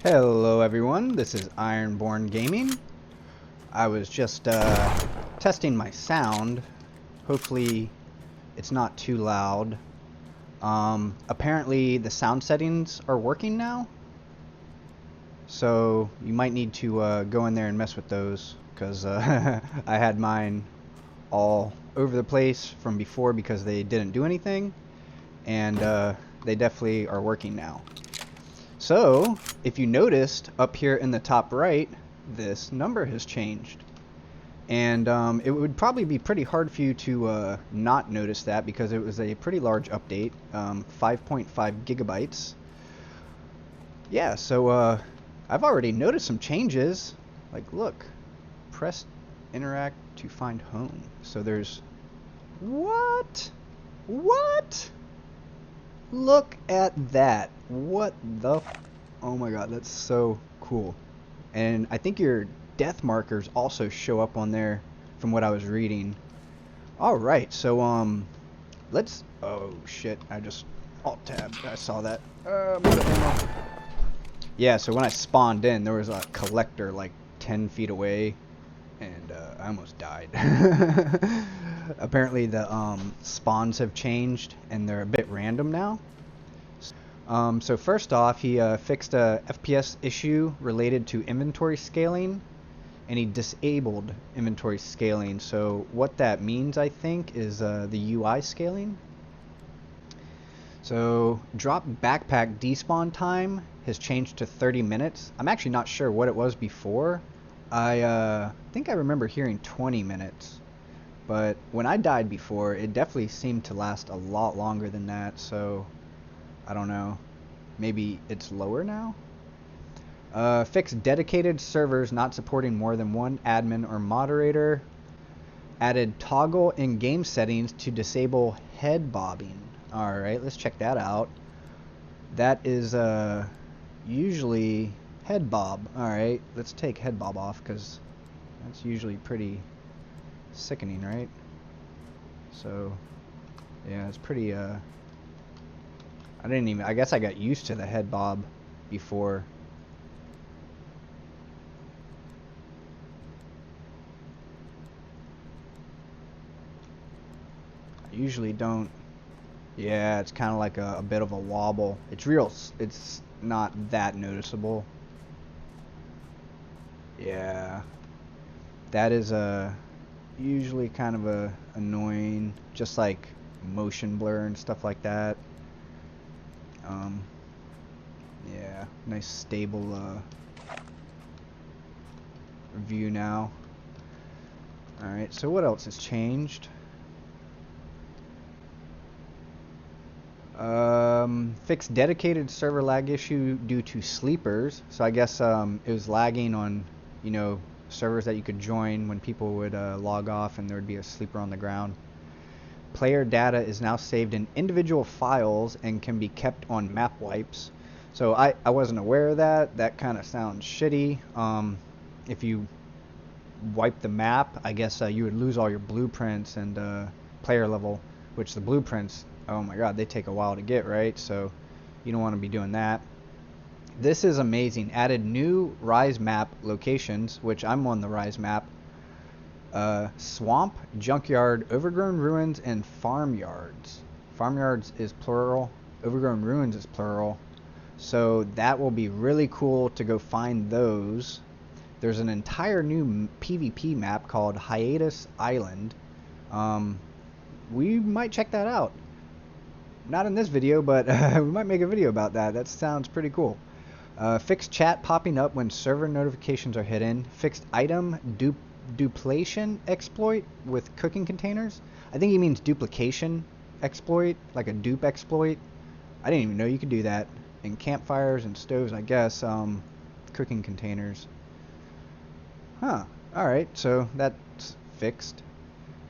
Hello everyone, this is Ironborn Gaming. I was just testing my sound. Hopefully it's not too loud. Apparently the sound settings are working now. So you might need to go in there and mess with those, because I had mine all over the place from before because they didn't do anything. And they definitely are working now. So, if you noticed up here in the top right, this number has changed. And it would probably be pretty hard for you to not notice that, because it was a pretty large update, 5.5 gigabytes. Yeah, so I've already noticed some changes. Like, look, press interact to find home. So there's... What? What? Look at that. What the... Oh my god, that's so cool. And I think your death markers also show up on there from what I was reading. Alright, so let's... Oh shit, I just alt-tabbed. I saw that. Yeah, so when I spawned in, there was a collector like 10 feet away. And I almost died. Apparently the spawns have changed and they're a bit random now. So first off, he fixed a FPS issue related to inventory scaling, and he disabled inventory scaling. So what that means, I think, is the UI scaling. So drop backpack despawn time has changed to 30 minutes. I'm actually not sure what it was before. I think I remember hearing 20 minutes. But when I died before, it definitely seemed to last a lot longer than that, so I don't know. Maybe it's lower now? Fix dedicated servers not supporting more than one admin or moderator. Added toggle in game settings to disable head bobbing. Alright, let's check that out. That is usually head bob. Alright, let's take head bob off, because that's usually pretty sickening, right? So yeah, it's pretty I guess I got used to the head bob before. I usually don't. Yeah, it's kind of like a bit of a wobble. It's not that noticeable. Yeah, that is usually kind of annoying, just like motion blur and stuff like that. Yeah, nice stable view now. Alright, so what else has changed? Fixed dedicated server lag issue due to sleepers. So I guess it was lagging on, you know, servers that you could join when people would log off and there would be a sleeper on the ground. Player data is now saved in individual files and can be kept on map wipes. So I wasn't aware of that. That kind of sounds shitty. If you wipe the map, I guess you would lose all your blueprints and player level, which the blueprints, oh my god, they take a while to get, right? So you don't want to be doing that. This is amazing. Added new Rise map locations, which I'm on the Rise map. Swamp, junkyard, overgrown ruins, and farmyards. Farmyards is plural. Overgrown ruins is plural. So that will be really cool to go find those. There's an entire new PvP map called Hiatus Island. We might check that out. Not in this video, but we might make a video about that. That sounds pretty cool. Fixed chat popping up when server notifications are hidden. Fixed item duplation exploit with cooking containers. I think he means duplication exploit, like a dupe exploit. I didn't even know you could do that. In campfires and stoves, I guess. Cooking containers. Huh. Alright, so that's fixed.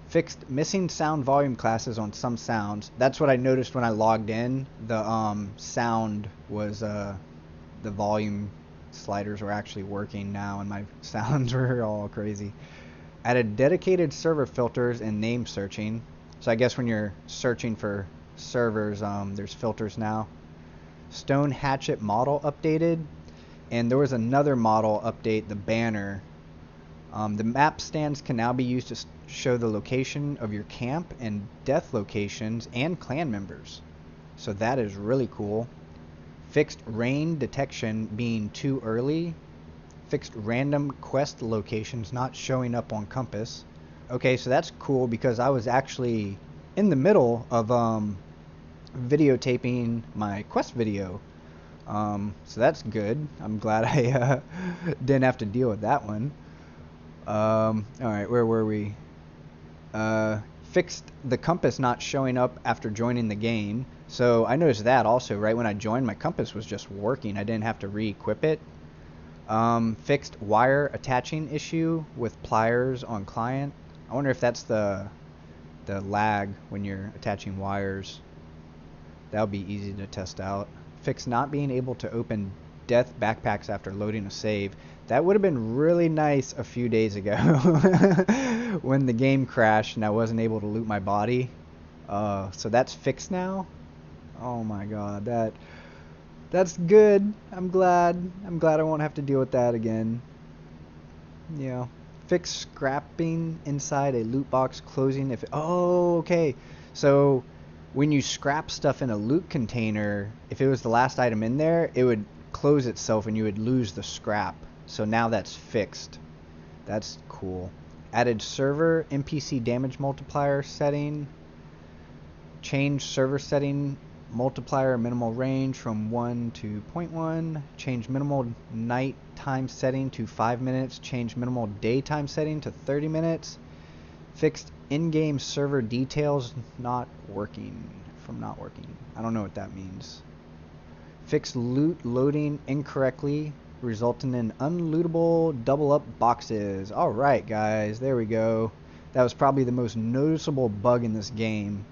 Fixed missing sound volume classes on some sounds. That's what I noticed when I logged in. The sound was the volume sliders were actually working now, and my sounds were all crazy. Added dedicated server filters and name searching. So I guess when you're searching for servers, there's filters now. Stone hatchet model updated. And there was another model update, the banner. The map stands can now be used to show the location of your camp and death locations and clan members. So that is really cool. Fixed rain detection being too early. Fixed random quest locations not showing up on compass. Okay, so that's cool because I was actually in the middle of videotaping my quest video. So that's good. I'm glad I didn't have to deal with that one. Alright, where were we? Fixed the compass not showing up after joining the game. So I noticed that also, right when I joined, my compass was just working. I didn't have to re-equip it. Fixed wire attaching issue with Pliers on client. I wonder if that's the lag when you're attaching wires. That'll be easy to test out. Fixed not being able to open death backpacks after loading a save. That would have been really nice a few days ago when the game crashed and I wasn't able to loot my body. So that's fixed now. Oh my god, that's good. I'm glad I won't have to deal with that again. Yeah. Fix scrapping inside a loot box closing if oh, okay. So when you scrap stuff in a loot container, if it was the last item in there, it would close itself and you would lose the scrap. So now that's fixed. That's cool. Added server NPC damage multiplier setting. Change server setting multiplier minimal range from 1 to 0.1. Change minimal nighttime setting to 5 minutes. Change minimal daytime setting to 30 minutes. Fixed in-game server details not working. I don't know what that means. Fixed loot loading incorrectly, resulting in unlootable double up boxes. Alright guys, there we go. That was probably the most noticeable bug in this game.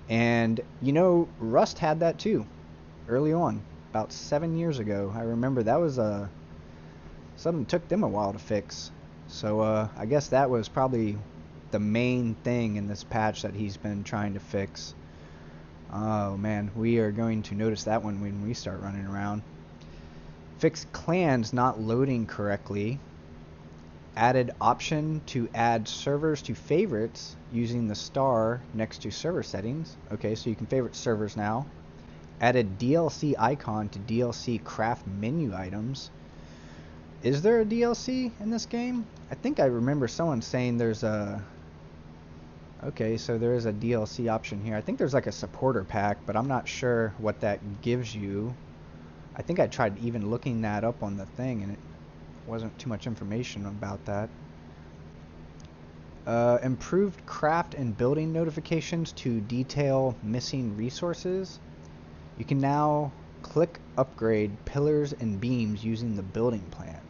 And you know, Rust had that too, early on, about 7 years ago. I remember that was something that took them a while to fix. So I guess that was probably the main thing in this patch that he's been trying to fix. Oh man, we are going to notice that one when we start running around. Fixed clans not loading correctly. Added option to add servers to favorites using the star next to server settings. Okay, so you can favorite servers now. Added DLC icon to DLC craft menu items. Is there a DLC in this game? I think I remember someone saying there's a... Okay, so there is a DLC option here. I think there's like a supporter pack, but I'm not sure what that gives you. I think I tried even looking that up on the thing, and it wasn't too much information about that. Improved craft and building notifications to detail missing resources. You can now click upgrade pillars and beams using the building plan.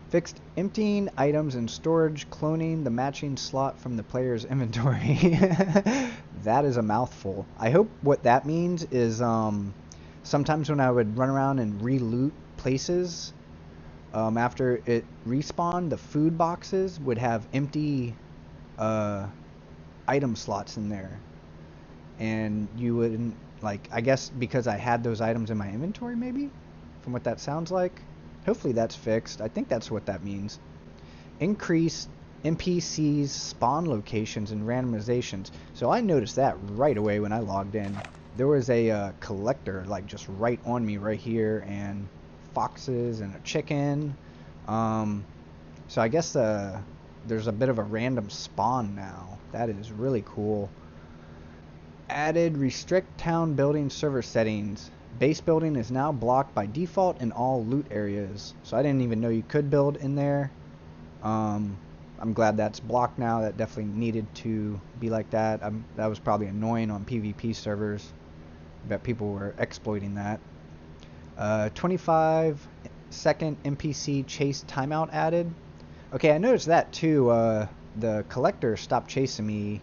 Fixed emptying items in storage, cloning the matching slot from the player's inventory. That is a mouthful. I hope what that means is sometimes when I would run around and re-loot places, after it respawned, the food boxes would have empty item slots in there. And you wouldn't, like, I guess because I had those items in my inventory maybe? From what that sounds like. Hopefully that's fixed. I think that's what that means. Increase NPCs spawn locations and randomizations. So I noticed that right away when I logged in. There was a collector like just right on me right here, and foxes and a chicken. So I guess there's a bit of a random spawn now. That is really cool. Added restrict town building server settings. Base building is now blocked by default in all loot areas. So I didn't even know you could build in there. I'm glad that's blocked now. That definitely needed to be like that. That was probably annoying on PvP servers. I bet people were exploiting that. 25-second NPC chase timeout added. Okay, I noticed that too. The collector stopped chasing me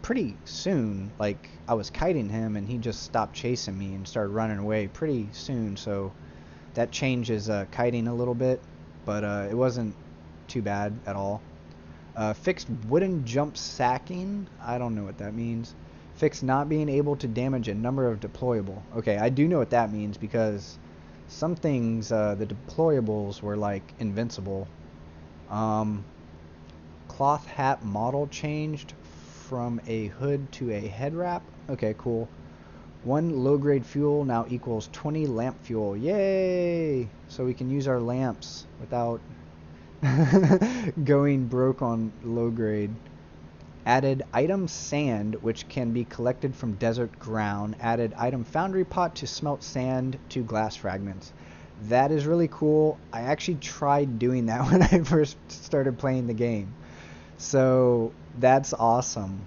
pretty soon. Like, I was kiting him and he just stopped chasing me and started running away pretty soon. So that changes kiting a little bit, but it wasn't too bad at all. Fixed wooden jump sacking. I don't know what that means. Fixed not being able to damage a number of deployable. Okay, I do know what that means because some things, the deployables were like invincible. Cloth hat model changed from a hood to a head wrap. Okay, cool. 1 low-grade fuel now equals 20 lamp fuel. Yay! So we can use our lamps without going broke on low-grade. Added item sand, which can be collected from desert ground. Added item foundry pot to smelt sand to glass fragments. That is really cool. I actually tried doing that when I first started playing the game. So that's awesome.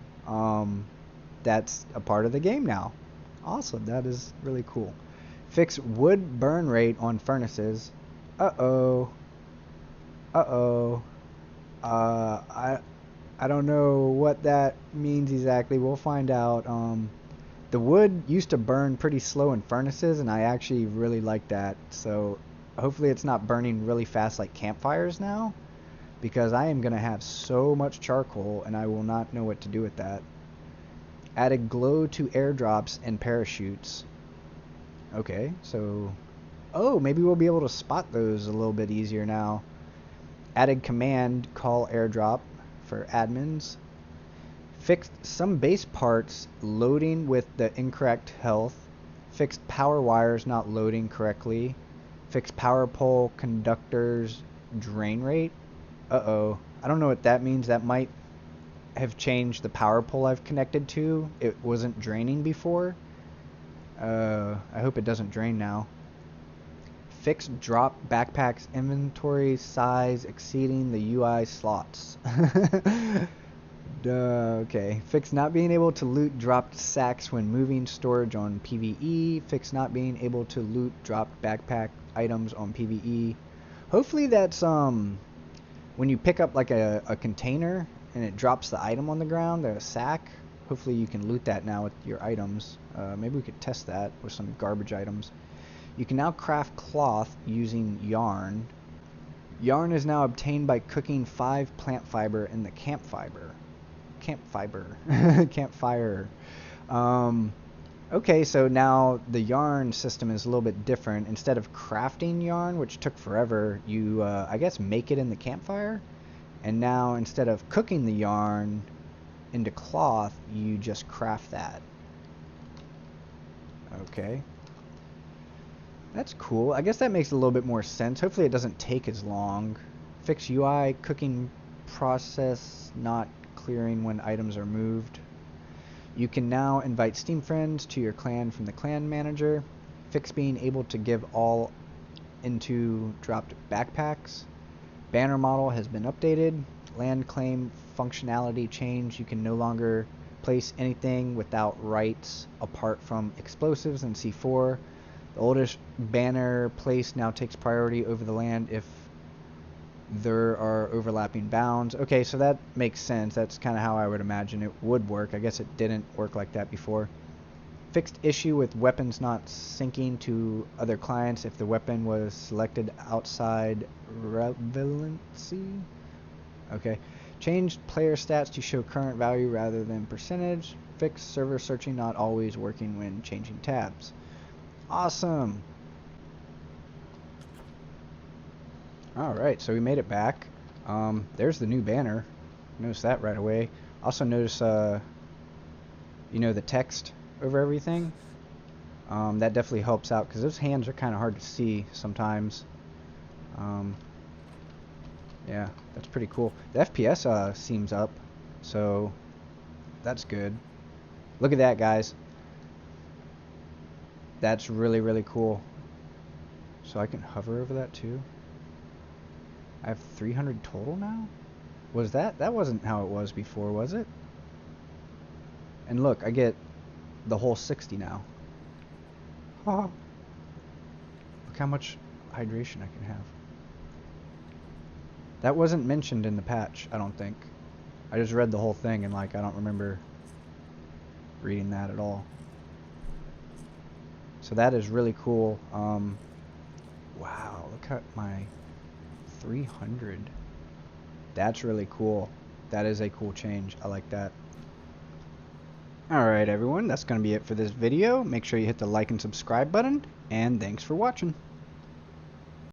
That's a part of the game now. Awesome. That is really cool. Fix wood burn rate on furnaces. Uh-oh. Uh-oh. I don't know what that means exactly. We'll find out. The wood used to burn pretty slow in furnaces, and I actually really like that. So hopefully it's not burning really fast like campfires now, because I am going to have so much charcoal, and I will not know what to do with that. Added glow to airdrops and parachutes. Okay, so... oh, maybe we'll be able to spot those a little bit easier now. Added command call airdrop for admins. Fixed some base parts loading with the incorrect health. Fixed power wires not loading correctly. Fixed power pole conductors drain rate. Uh-oh. I don't know what that means. That might have changed the power pole I've connected to. It wasn't draining before. I hope it doesn't drain now. Fixed drop backpacks inventory size exceeding the UI slots. Okay. Fix not being able to loot dropped sacks when moving storage on PvE. Fix not being able to loot dropped backpack items on PvE. Hopefully that's when you pick up like a container and it drops the item on the ground, the sack. Hopefully you can loot that now with your items. Maybe we could test that with some garbage items. You can now craft cloth using yarn. Yarn is now obtained by cooking 5 plant fiber in the campfire. Okay, so now the yarn system is a little bit different. Instead of crafting yarn, which took forever, you, I guess, make it in the campfire. And now, instead of cooking the yarn into cloth, you just craft that. Okay. That's cool. I guess that makes a little bit more sense. Hopefully it doesn't take as long. Fix UI cooking process not clearing when items are moved. You can now invite Steam friends to your clan from the clan manager. Fix being able to give all into dropped backpacks. Banner model has been updated. Land claim functionality changed. You can no longer place anything without rights apart from explosives and C4. The oldest banner place now takes priority over the land if there are overlapping bounds. Okay, so that makes sense. That's kind of how I would imagine it would work. I guess it didn't work like that before. Fixed issue with weapons not syncing to other clients if the weapon was selected outside relevancy. Okay. Changed player stats to show current value rather than percentage. Fixed server searching not always working when changing tabs. Awesome. Alright, so we made it back. There's the new banner. Notice that right away. Also notice, you know, the text over everything. That definitely helps out because those hands are kind of hard to see sometimes. Yeah, that's pretty cool. The FPS seems up, so that's good. Look at that, guys. That's really, really cool. So I can hover over that too. I have 300 total now? Was that wasn't how it was before, was it? And look, I get the whole 60 now. Look how much hydration I can have. That wasn't mentioned in the patch, I don't think. I just read the whole thing and like I don't remember reading that at all. So that is really cool. Wow, look at my 300. That's really cool. That is a cool change. I like that. Alright everyone, that's going to be it for this video. Make sure you hit the like and subscribe button, and thanks for watching.